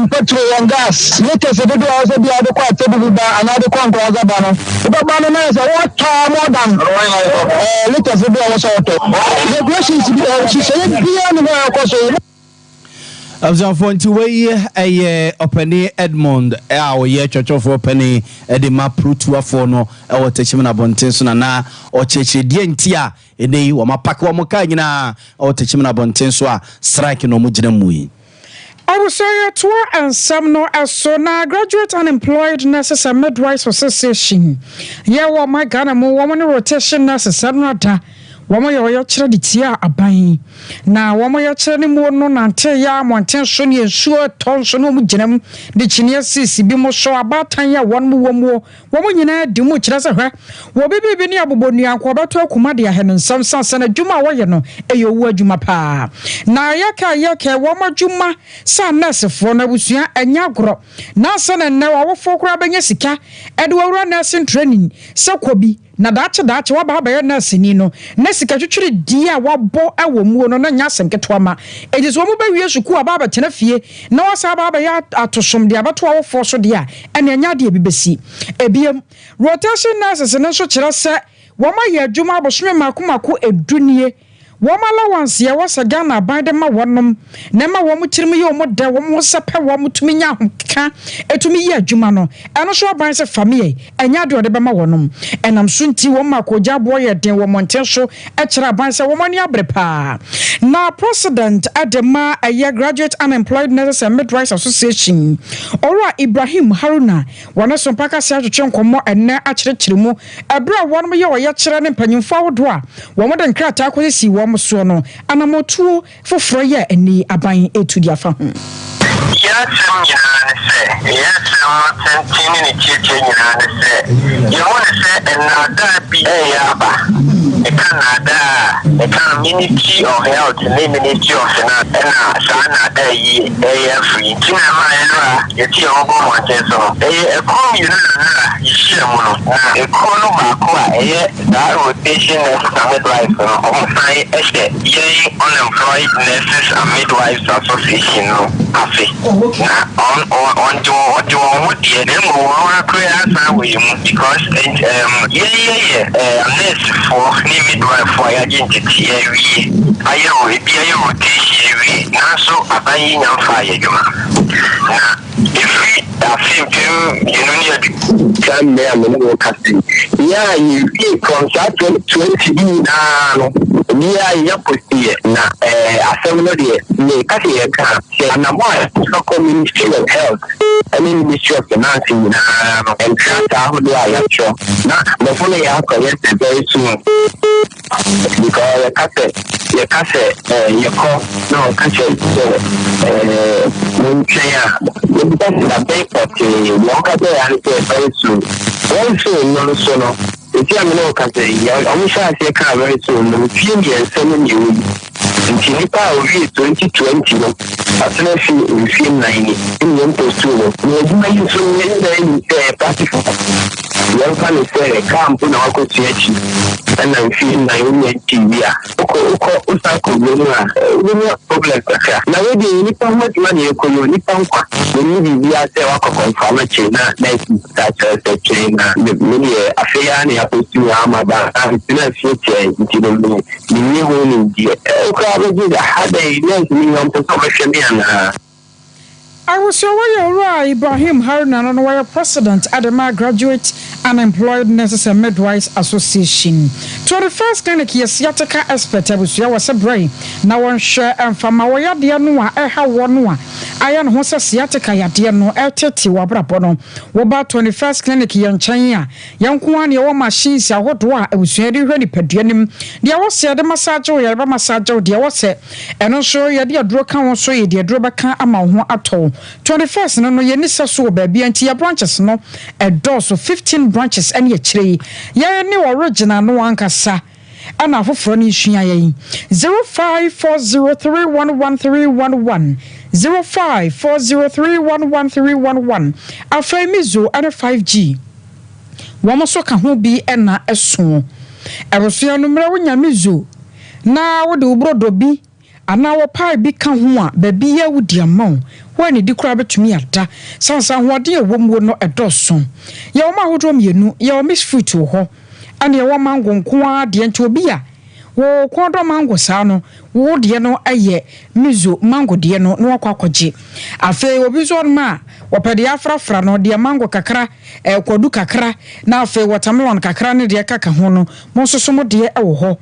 Petrol and gas. Latest the also be adequate to be another conqueror bano. But banana is what more than latest the also. The question is she said beyond the question. Abzanfo nti we openi Edmond o ye twotwofo openi de ma prutuafo no e wo tachim na bonten so na o chechedie nti a enei wo mapaka wo ka nyina o tachim na bonten so a strike no mu gina mu yi. Abusoya tour and some no na graduate unemployed nurses and midwives association. Yeah, what my Ghana mo woman rotation nurses and da. Wamo yo chere di tia aban na wamo yo chere ni mo no nante ya monten so ne ensuo ton so no mu ginam de chinia sisi bi mo so abatan ya won mo wamo nyina di mu chere se hwe wo bibi ni abobonu anko beto akuma de ahene nsam sansa na dwuma wo ye no eyo wu adwuma pa na yaka wamo dwuma sa nurse fo na busua anya goro na sa na ne wo fo kura benya sika ede wo nursing training se kobi na dache wa baba na sini no na sika twetwere dia wabo awomuo no na nya semketo ma ejiso mo ba wie suku ababa tena fie na wasa baba ya atosom dia bato awofo so dia ene nya dia bibesi ebiem rotation nurses ne so kire se wo ma ye adwuma abosome makomako edunie Woma allowance ya wasa Ghana by the ma wonom na ma wo mutirimi ye omo de wo mo sepe wo mutumi nya hoka etumi ye adwuma no eno so aban se family enya de ode be ma wonom enam so nti wo ma koja bo ye den wo monten so e kira aban se wo mani abrepa na president adema a graduate unemployed nurses and midwives association Ora Ibrahim Haruna wona so mpaka se atwetwe nkomo enne akire mu ebra wonom ye wo ye kire ne mpanyimfo awodo a wo mo de nkrata akosi wo so no anamotuo foforo ye ani aban etu dia fa ho Yes, you want to say another BA. Canada, the community of health, the ministry of finance, and Sana, free. Tina, it's your own one. A community, you see, a corner that rotation nurses and midwives, almost unemployed nurses and midwives association. Because unless for midwife for identity every I be a rotation now so a buying and fire. If we are you know, come there and casting. Yeah, you be contracted 20 now. Yeah, you put here now. Assembly, and I'm one Ministry of Health, I mean, Ministry of Finance, and how do I actually? Now, the phone I have very soon because your cassette, your call, no, cassette, the bank of local and very soon. Also, no, if you have no cassette, I'm sure I say very soon. The few years, 7 years. Until 2020, after a few 90 in the post to one can say a camp on our coach, and I'm feeling my own TV. Problem. Now, you need how much money you could need pump. When you be at the confirm a chain, that's a chain, the many affair, and I put you arm about the future into the new one in the had a million profession. I was aware Ibrahim Haruna and were president at the Graduate Unemployed Nurses and Midwives Association. 21st clinic yes yataka expert was a brain. Now one share and from our yadianua one iron hosa siataka yadiano LTT wabrabono. About 21st clinic yan China. Young Kwan your machines ya what wa was ready pedianim. There was said the massage or yaba massage, dear was it. And also yadia drokan so ye dear drobaka amount at all. 21st no yenisa so baby and tia branches no a doors of 15 branches and ye tree ya ni original no ankasa ana foforo ni hua ye 0540311311 0540311311 afemizo ana 5G womo so ka ho bi na eso erosua no mra wonya mizo na wo de ubrodo bi ana wo pai bi ka ho a baby ya wudi amon when di kura betumi ada sansa hoade ewom no edoso ye wo ma hodro mienu ye wo miss fruit ho ane ye wo mango nko a de nti obi a wo kodo mango sa no wo de no aye mizo mango de no no akwakoje afi obi zo ma wo pede afrafra no de mango kakra kodu kakra na afi watermelon kakra ne de kaka ho no mo soso mo de ewo ho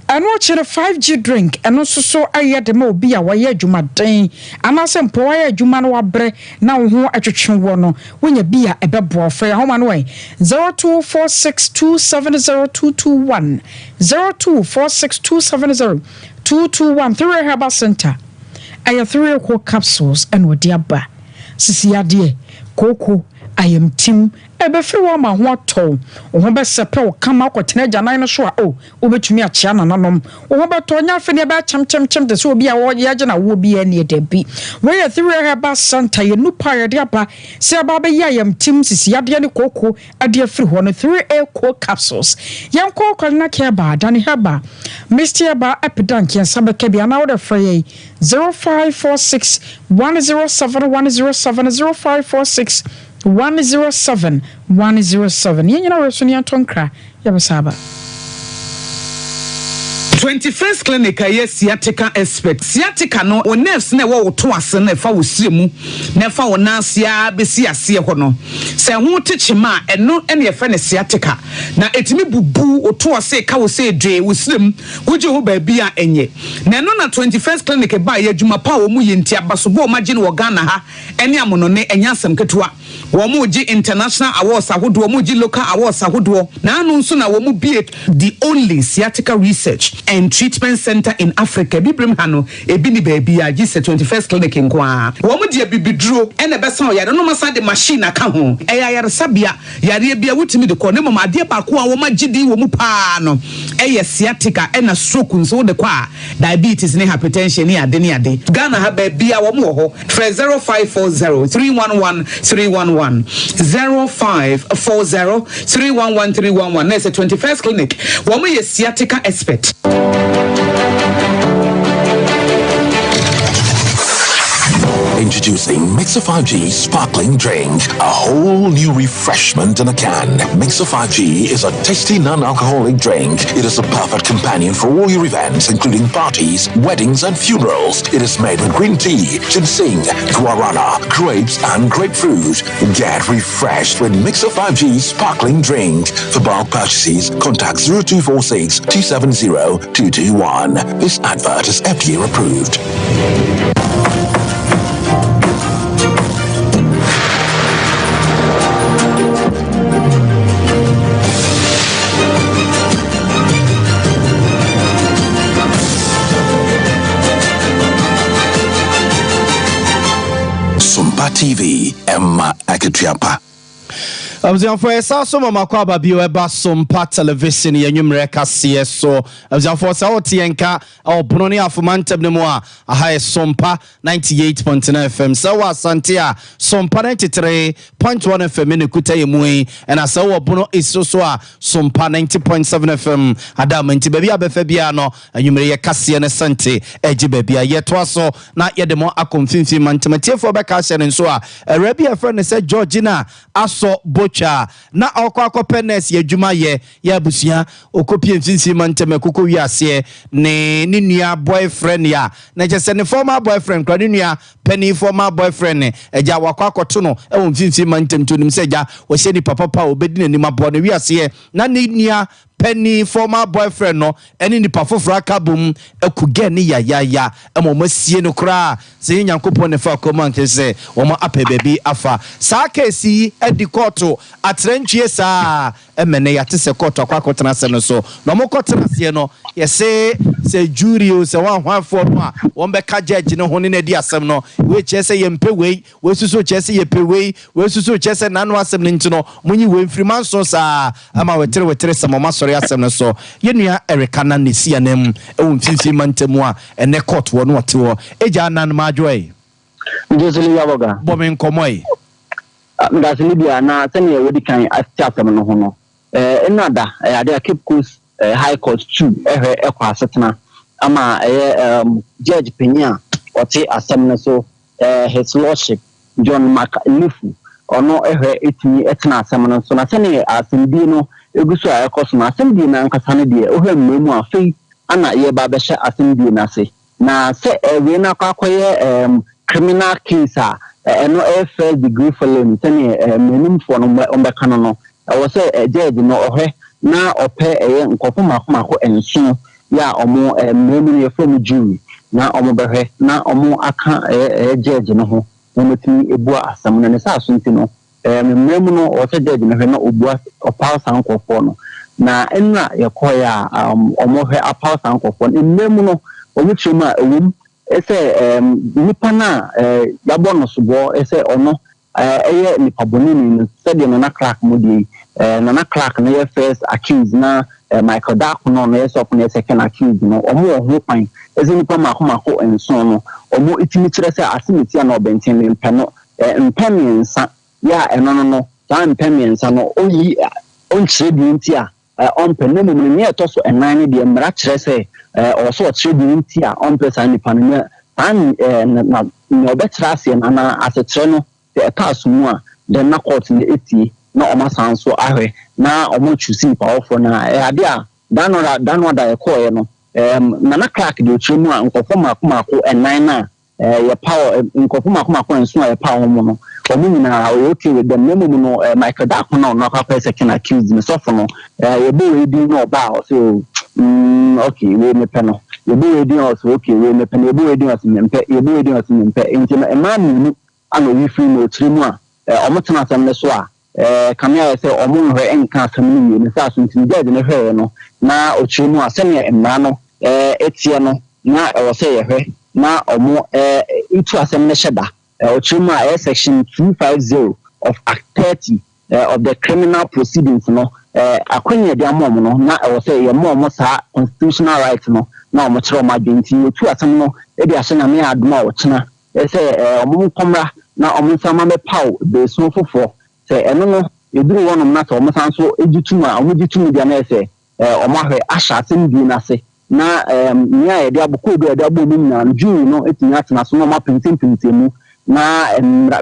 eno chere 5G drink eno soso aye de ma obi a waye adwumaden anase mpo waye adwuma no wabre na wo ho atwetwe wo no wonya bi a ebebo ofre ho ma no 0246270221 0246270221 through Herbal Center. I have 3 capsules and with diaba. Sisi ade koko I am Tim ebefri wa ma ho ato wo be sepe wo kama kwotena gyanan no so a obetumi a chia nananom wo be to nya afi ne be chem de so obi a wo ye agye na wo bi ane de bi we ya 3 Herbal Center ye nupa ye de aba se aba be ya yam Tim sisi ade ne koko ade afri ho no 3A co capsules yam koko na ke ba dane heba Mr. Ba epidank yan sabeka bia na wo de frey 0546 107 107 0546 107 107 yenyina resoni antonkra yabasaba 21st clinic yes sciatica expert sciatica no o nerves na wo to ase na fa wo siremu na fa wo nansia besi ase ho no se ho techima eno ene ye fa ne sciatica na etimi bubu o to ase ka wo se dwe wo sirem wo je ho ba bia enye na eno na 21st clinic ba ye adwuma pa wo mu ye ntia baso bo ma gine wo Ghana ha ene amono ne enya asem ketua wo mu ji international awards ahodo wo mu ji local awards ahodo na anu nso na wo mu be the only sciatica research and Treatment Center in Africa. Bibrim hano ebini baby a gise 21st clinic in kwa. Womu dia bibidro ene besa ya no masa de machine aka ho. Eya yare sabia yare bia wutimi de ko ne mama de ba ko a wo magidi wo mu pa no. Eye sciatica ena stroke nso de kwa diabetes ne hypertension ne ade ne ade. Ghana ha ba bia wo mu ho. 0540 311 311 0540 311 311. That's a 21st clinic. Womu ye sciatica expert. Introducing Mixer 5G Sparkling Drink, a whole new refreshment in a can. Mixer 5G is a tasty non-alcoholic drink. It is a perfect companion for all your events, including parties, weddings, and funerals. It is made with green tea, ginseng, guarana, grapes, and grapefruit. Get refreshed with Mixer 5G Sparkling Drink. For bulk purchases, contact 0246 270 221. This advert is FDA approved. Sompa TV, Emma Akitiapa. For a Sasso Makwaba Biweba Sompa television, Yanumre Cassia so as for Sautienka or Brunia Fumantem Nemoa, a high Sompa 98.9 FM. Sawa Santia, Sompa 93.1 FM in Kute Mui, and a Sawa Bruno is so Sompa 90.7 FM. Adam and Tibia Befabiano, and you may Cassia and Santi, Ejibebia, yet was not yet the more a confinci mantimatia for Becassia and so a Arabia friend said Georgina, Aso Bocha, na okwa penes ye dwuma ye ya busia okopie mfinsi manteme koko wiase ne nua boyfriend ya na je se ne former boyfriend kwa ne nua penny former boyfriend eja wakwa akoto no e wo mfinsi mantem to nim se eja wo se ni papa pa obedi na nim abo ne wiase na ne nua penny former boyfriend no eni ni pafofra akabum ekuge ni ya emomasie no kra se nyankopon ne fa command se wo ma ape baby afa sa kesi edi court atrantwie sa emene yate se court akwa se no so no mo kotena se no yese se jury o se wan hwanfo no a won be ka judge ne ho ne na di asem no we chese yempe we suso chese yepe we suso chese nanu asem ne ntino munyi we mfiriman so sa ama wetere samoma asem no so yenua Erika na nesia nem e wo mfinfi mantemu a ene court wo no wote wo eja nan ma adwoe Joseli yaboga bo men komoi ndaseli bia na sene ye wodi kan asem no ho no enada ade Cape Coast High Court 2 ekwa asetena ama judge Penya wote asem no so his lordship John McLifu ono etimi etena asem no so na sene asem no eguso akoso na asem na nkasa ne de ohwemmemu afei ana ye ba be hye asem na se na se we na kwakoye criminal case no first degree felony sene menim fo no ombeka no wo se judge no ohwe na ope nkofo makomako enso ya omo mmemu ye from jury na omo behwe na omo aka judge no ho ometimi ebua asem na ne sa asunti no mmemu no o se judge no hwe na obua opal sankofo no na enna yekoya omo hwe apal sankofo no mmemu no omuchuma ewum ese nipa na yabo no sobo ese ono eye nipa bonini se de no na crack modi na crack na first accused na Michael Darko no yes of na second accused no omo ho pan ese nipa makomako enso no omo itimi kire se asimiti na obenten mpe no mpemiensa ya eno no tan mpemiensa no oyi onchire bi nti a onpe no mu ne etoso enan ne de mra kire se also chire bi nti a onpe san nipa no tan na obetra ase na asetre no e pass mu a de na court ne eti na omasanso ahwe na omo chusi pa ofo na ade a danora da ekoye no na crack de ochire mu a nkofo makomako enan na ye power nkofo makomako enso a ye power mu no omunina okay with them name no Michael Darko no akwa second accused me so for no ye be we di no ba so okay we me pe no ye be we di also okay we me pe ye be we di also me pe ye be we di also me pe enti na man ni ano wi free no tiri mu a omotena asem ne so a kamia say omo hwe enka asem ni ne sa so ntini judge ne hwe no na ochiri mu asem ye emra no etie no na e wo say yehwe na omo itu asem ne hyeda ochima section 250 of Act 30 of the criminal proceedings no akwanya dia mom no na e wo say ye mom sa constitutional right no na omo kire omo adwenti otu asem no e dia hye na me adoma wo kina say omo komra na omo sama me paw be so fofo say eno no eduru wonom na to omo sanso ejituma omo jituma dia na say omo ahwe ahya asem bi na se na nya ye dia boko do dia bo mu na juu no etinya tena so no ma pintim na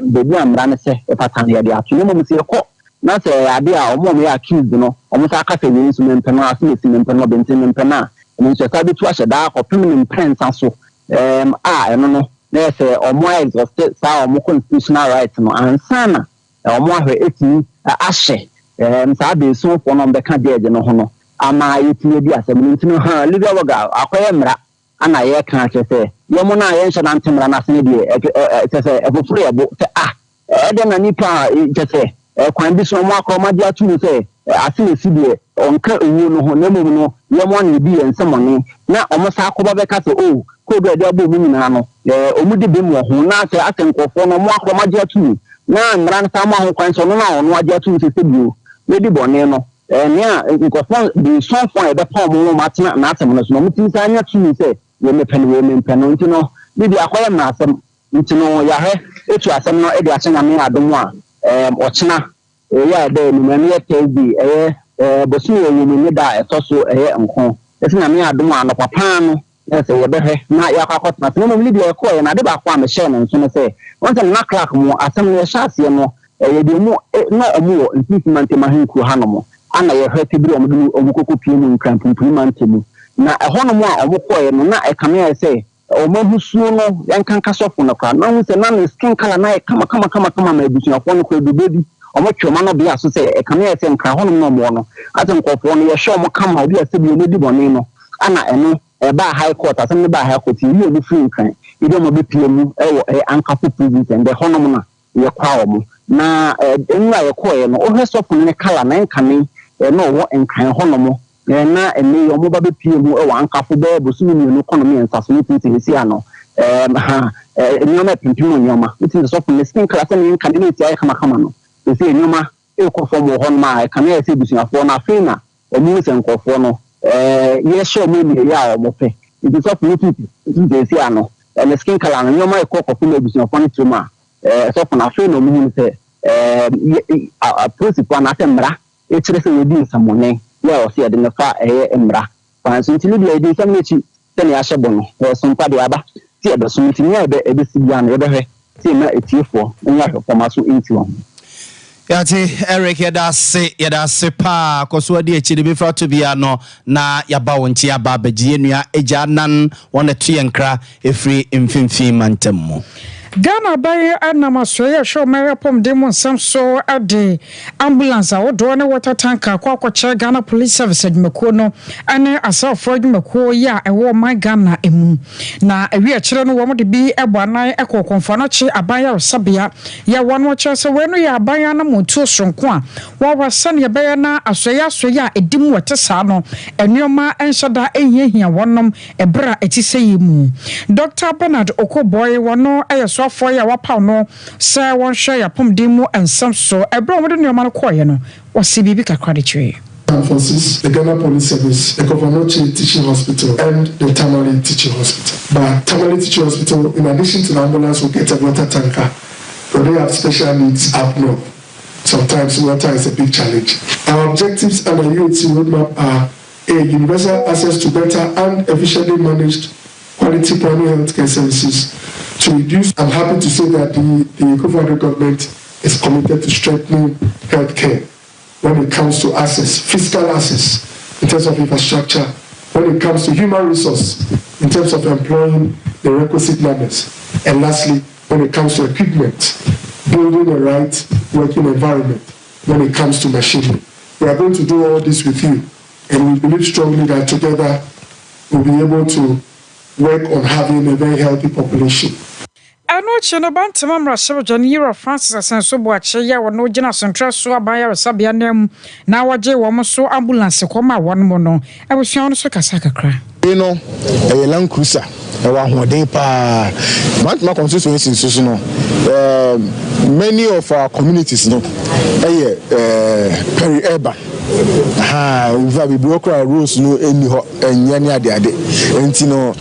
bebi amra ne se epatan ye dia tuni mo se ko na se ade a omo me accused no omo sa aka fe ni so mempe no asem esi mempe no bentin mempe na no so ka bi tu ahye da ko pim prensa so eno no na se omo exhausted sa omo constitutional right no ansana omo ahwe etini ahye sa be so for no be ka de no ho no ama yetini bi asem ntino ha legal waga akoye mra ana ye kan kese yemo na ye nhyɛ nantemra na sene de kese efoforo yebo se ede na nipa kese kwan bi so mo akoma dia tunu se asene si de onka ewu no ho na mum no yemo na bi ensɛmɔne na omo sa akoba be ka se ko do de abo mu nyina no omu de bem ho na se asenkofo no mo akoma dia tunu na mra na sa mo ho kwan so no na ono adia tunu se bio we di bɔne no nia nkofo bi so fon e be pa mo matena na atem no so mo tin sa anya tunu se we me pen ntino bibi akoya na asem ntino ya he etu asem no e de akyena me adom a ochena ya de ni me ye tv bosu ye ni da etoso nko esi na me adom a no papa no se ye be he na ya kwakotna no mo libi e ko ye na de ba kwa me share no nso no se won se na crack mo asem no ye shaase no ye de mu na omo improvement ma hanku hanomo ana ye he tibiri omo kokko pie mu nkran improvement mu na ehono mo a omokoye no na ekame say omahusuo no yankanka sofo no kwa na hu se na ne skin color na kama ma ebusuafo no kwa dubebi omotwema no bia so say ekame say nkra hono no mo no atenkofo no ye hwe omo kama obi asebi no di bone no ana eno ba high court asem ne ba high court yi obi free nkran idi omo be pie mu ewo ankafo prison and the hono mo na ye kwa omo na enwa ye koye no ohwe sofo ne color na nkane no wo nkran hono mo na ene yo mo ba be pie mu e wa ankafo be bosu ni no economy ensaso ni tin si ano nyoma pimpim nyoma tin so for skin class ni nka ni ti ay kama no esi nyoma e ko fo mo hon ma ka na esi busuafo na fe na o mu se nkofo no ye show me ni ya o mo fe it is of ni tin si ano and skin color no nyoma e ko fo na busuafo ni tuma so for na fe no mu se a principle na temra e kire se we di nsamone ya o se de na fa emra kwanso ntili de edi sam nechi tene ya hyebo no sompa de aba ti e be so ntini ya be si bia no ye be hwe ti na etiefo nya hwe formaso inti won yati Eric yada se pa koso ade echi de be fra to bia no na yaba wonti aba bagie nua eja nan wona tuyenkra efri mfimfin mantam Ghana by Anamasoya show Marapom Demon Samso ade ambulance odo ne water tanker kwa che Ghana Police Service Makono ane asafo Mako ya ewo my Ghana emu na ewi akire no wo de bi eboanan ekokonfa no che abaya resabia ya wonu che se wenu ya abaya na motu sonko a wo wasan ya baya na asoya edimu wete sa no enuoma enhyada ehihia wonom ebra etiseyemu Dr. Bernard Okoboy wono eyeso for ya wapa no say won share ya pom dimu ensam so ebra mo de nyoma no koye no wasi bibi kakra de twe Forces, the Ghana Police Service, the Governor-Chief Teaching Hospital, and the Tamale Teaching Hospital. But Tamale Teaching Hospital, in addition to the ambulance, will get a water tanker, but they have special needs up north. Sometimes water is a big challenge. Our objectives under UHC roadmap are a universal access to better and efficiently managed quality primary healthcare services. To reduce, I'm happy to say that the Eco-Federal government is committed to strengthening healthcare when it comes to access, fiscal access in terms of infrastructure, when it comes to human resource in terms of employing the requisite numbers, and lastly, when it comes to equipment, building the right working environment when it comes to machinery. We are going to do all this with you, and we believe strongly that together we'll be able to work on having a very healthy population. Ano cheno bantama mrasebo jani Euro Francis asenso boache ya wono gina central so abaya resabia nem na waje wo mo so ambulance kwama won mo no ebusua no so kasa kakra You know, a Land Cruiser. My constituency is many of our communities, peri-urban. We broke our rules, no, any and you know,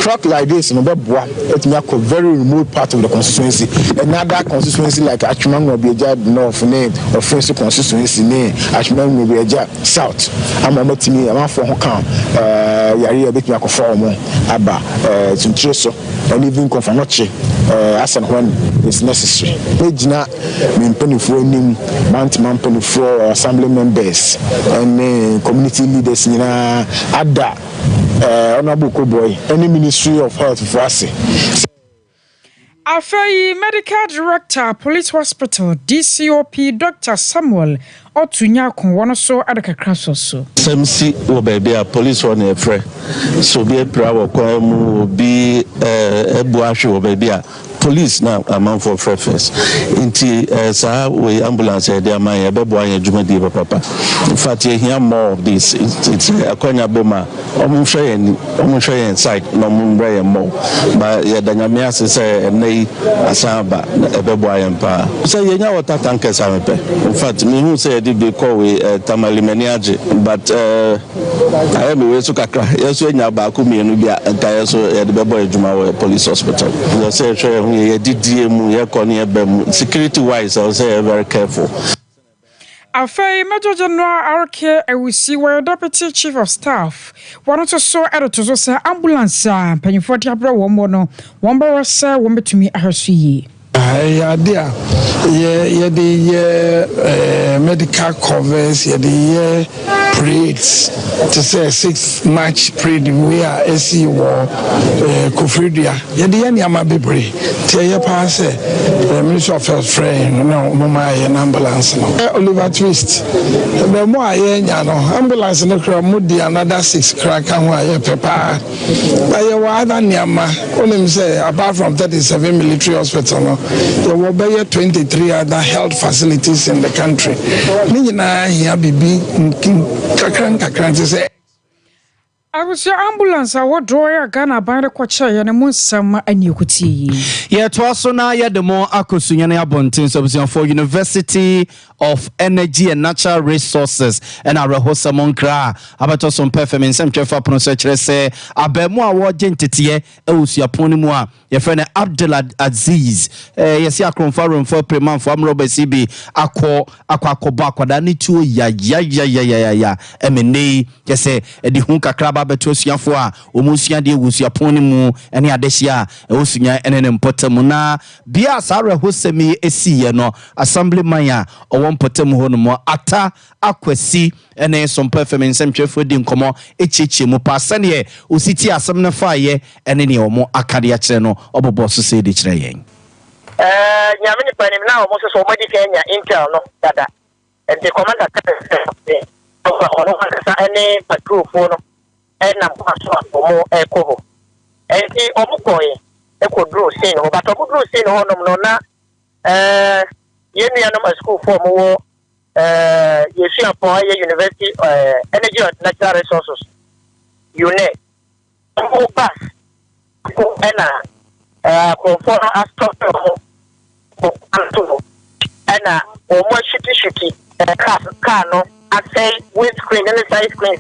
truck like this, no, it's a very remote part of the constituency. Another constituency like Achimang will be a job north name or first constituency name, Achimang will be a job south. I'm a metimi, I'm for Hokam, Yari a bit like a form, Abba, Tuncheso, and even Confanoche, as and when it's necessary. Page not mean penny for him, Mountain penny for assembly members and community leaders in Ada, Honorable Boy, any Ministry of Health for us. Afei Medical Director, Police Hospital, DCOP, Dr. Samuel Otunya Konwono so adakakra so. Semsi wo baby a police one e frɛ. So be pra wo kwa mu bi ebu ahwe wo baby a police na amount for first. Inti sa we ambulance e dey man e bebo an adwuma di papa. In fact here more of this. It's akonya bema omunhwe yen side no mumbre yen mo. Ba ye danyame asese nei asaba e bebo ayen pa. So ye nya water tankers amepe. In fact me hu say they call we tamali maniaje but I am we so kakra yeso nya ba ko mienu bia nka yeso ye de bebo adwuma we police hospital. You say ye didie mu ye kɔ ne eba mu security wise I will say very careful. Afei Major General RK Ewusi were Deputy Chief of Staff one to so editor so say ambulance panyifo de abra wo mo no won ba say wo betumi ahwesu yi. Idea medical covers the parades to say 6 March parade we are AC war Kofridia the any amabebre tell you pass the Ministry of Health friend no mama an ambulance no Oliver Twist the more ambulance no kra mudi another 6 crack and why pepper by your other nyama only say apart from 37 military hospital no there will be 23 other health facilities in the country. I was your ambulance. I would draw a gun by the quacher and a moonsum and you could see. Yet also now, yet the more Akusunyana Bontins of for University of Energy and Natural Resources and our host among Kra about some performance and Jeff Prosecutor say, Abemo award gentity, Eusia Ponimua, your friend Abdullah Aziz, yes, ya confirm for Preman from Robert CB, Aqua Dani to ya, MNA, yes, the Hunka Kraba Betosiafua, Umusia de Usia Ponimu, and Yadesia, Usia and an Potamuna, Bia Sarah Hosemi, Esi, no, Assembly Maya, or one Potamu Ata, Aquasi, and some performance and Jeff Wedding Como, Echichi Mupasanie, Usiti Asamna Fire, and any or more Acadia Channel, or Boss say the train. Yamini Panim now, Moses Omadi Kenya, Intel, no, Dada, and the commander any patrol phone. And I'm for more echo. And the Omukoy, Echo Drew Sin, but Omu Sin on Nona, Yenianum school for more, you see upon University, Energy and Natural Resources. You know, Omu Bass, Anna, Conform as Toto, Anna, or more shitty, car, no, I say windscreen and the side screen,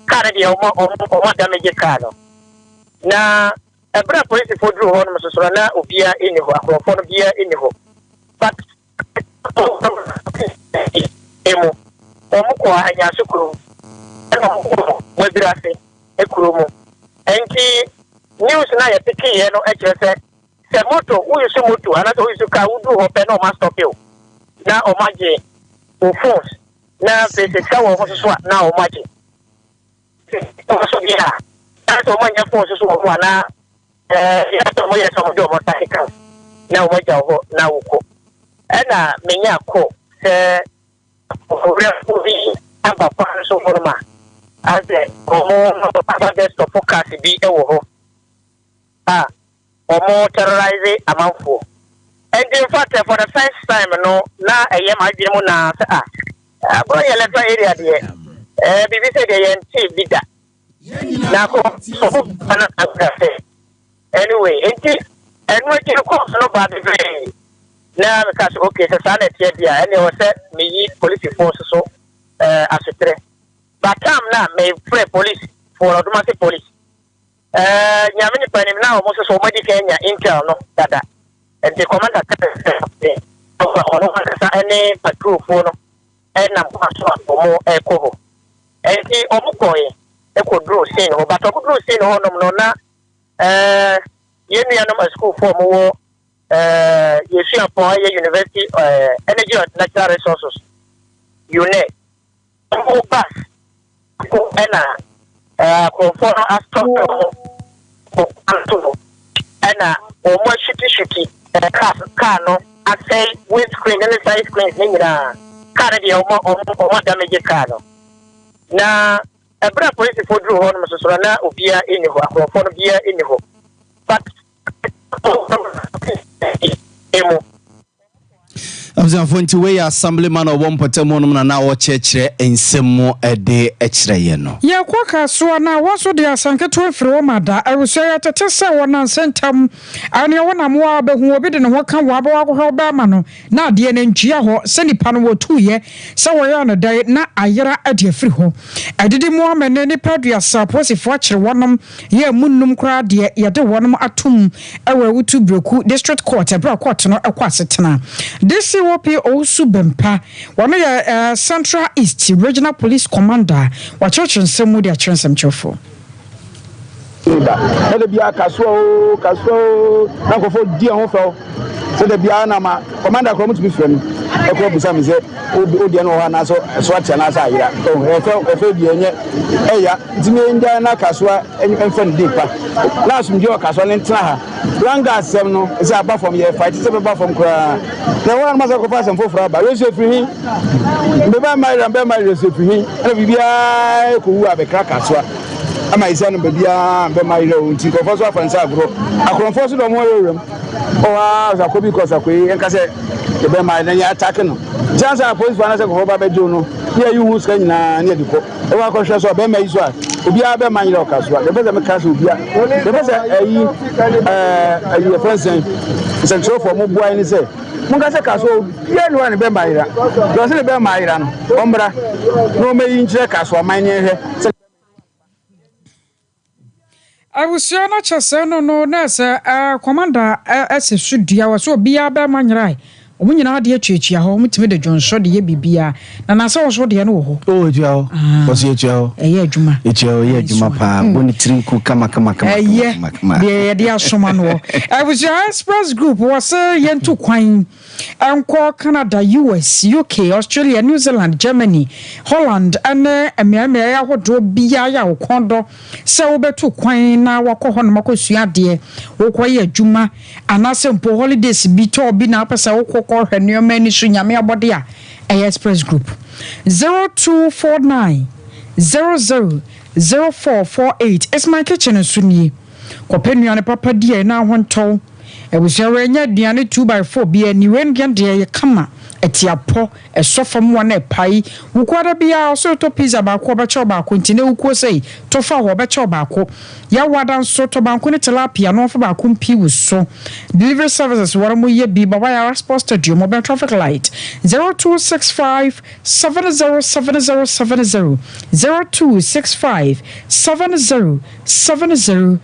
car di o damage car no na ebra police for drew ho no so na obia eniho akrofo no bia eniho but emo omukọ anya sukuru na wadirase ekurumu enti news na ya pikie no ekire se moto uyusu moto ana so uyusu ka wudu ho pe no ma stop you na o maje o force na pese ka wo ho so na o maje so yeah that's all my forces so na ya to mo ya so mo do mo take na o maja ho na wo ko na menya ko se o vi aba pa so forma ase como papa de stop focus bi e wo ho omo terrorize amanfo and in fact for the first time no na eyem adwemu na bro ye letter area there BBC de yen TV da na ko ana akase anyway enti enwe ti ko no ba be na me ka so okay sa na tie dia ene wo se me yi police force so asetre but am na me free police for automatic police nyame ni panim na o mo so mo di Kenya intel no dada and the commander ono ka ene patrol for no na kwa so mo ko enti omukoye ekodro sin ho but okodro sin ho no na yenu no school for mo yesu upon university energy and natural resources UNE mo pass ko ena ko for astro ko anto ena o mo shiti car no asay windscreen and side screen ni na car dey o mo damage car no na ebra police for drew ho no so na obia eni ho akrofo no bia eni ho but Abzafo nti we assemblyman of one potemon na wo chechire ensem ede echire ye no ye kwaka so na waso de asanketo afiri wo mada awuso ya tete se wona sentam ane wona mo abehu obi de ne ho ka wo abawa ko ba ma no na ade ne ntwia ho se nipa no wotuye se wo ya no dai na ayera ade afiri ho adidi mo amene ni padua saposifo akire wonom ye munum kra de ye de wonom atum ewe wutu breku district court ebra court no ekwasetena this WP also Bempa, one of the Central East Regional Police Commander, what church and some would chance some chofo. Ele bia kaso na ko fo dia ho fo se de bia na ma commander ko mutu bi frem e ko busa mi se o dia no ho na so atia na sa yira o e fe bia nye e ya ntimi nda na kaso en de pa na sum je o kaso ne ntena ha ranga asem no se aba from ye fight se ba from kra na wa ma se ko fa sem foforo ba we se firi be ba ma se firi e bibia ko wu abekra kaso ama isa no bia be ma ire unti ko fo so afansa agro akronfo so do mo yerem o wa za ko bi ko sa ko enka se be ma na ya attack no jansa police fa na se ko ba be do no ye yi hu ska nyina ne diko e wa ko hwe so be ma iso a obi a be ma ire o kaso a be ze me kaso obi a be ze ayi fansen se tro for mo boy ni se mun ka se kaso ye no ne be ma ira do se be ma ira no ombra no me yi nchire kaso man ne hwe I was sure not just no nurse commander as studio was so be a bear man right. When you know the church ya home to me the John shot the bibia na na so so de no oh jao was ye jao juma ye juma pa boni trinku kama de asoma no I was your express group was yentu kwan anko Canada US UK Australia New Zealand Germany Holland and emiame ya hodo bia ya okondo se wo betu kwan na wakọ no makosua de wo koye juma anase mpo holidays bi to bi na apesa wo ko hwenema ni so nyame abode a express group 0249 000448 it's my kitchen sunie kopenuane papa die na honto e wo sere nya duane 2x4 bi aniwe ngende ye kama etiapo esofam wana pai wukwada bia so to pizza ba ko ba choba ko ntine wuko sei to fa ho ba choba ko ya wada so to banko ne tilapia no fa ba ko mpi wuso delivery services wara mo ye bi baba ya response studio mobile traffic light 0265 707070 0265 707070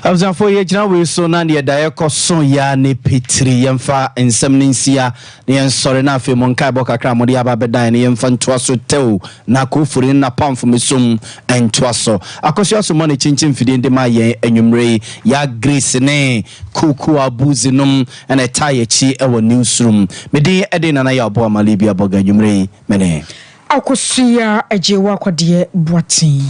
Abzafo ye jina we so na ne da ye koso ya ne petri yemfa ensem nsia ne ensore na afi monkai bo kakra mo de aba bedan ne yemfa ntoaso tew na kofuri na pamfo mesum entoaso akosua so mo ne chinchin fidie de ma yen anwumre ya grace ne kuku abuzinum ene taye chi ewo newsroom mede ede na ya obo amalibia boga anwumre mene akosua ejewa kwade boatin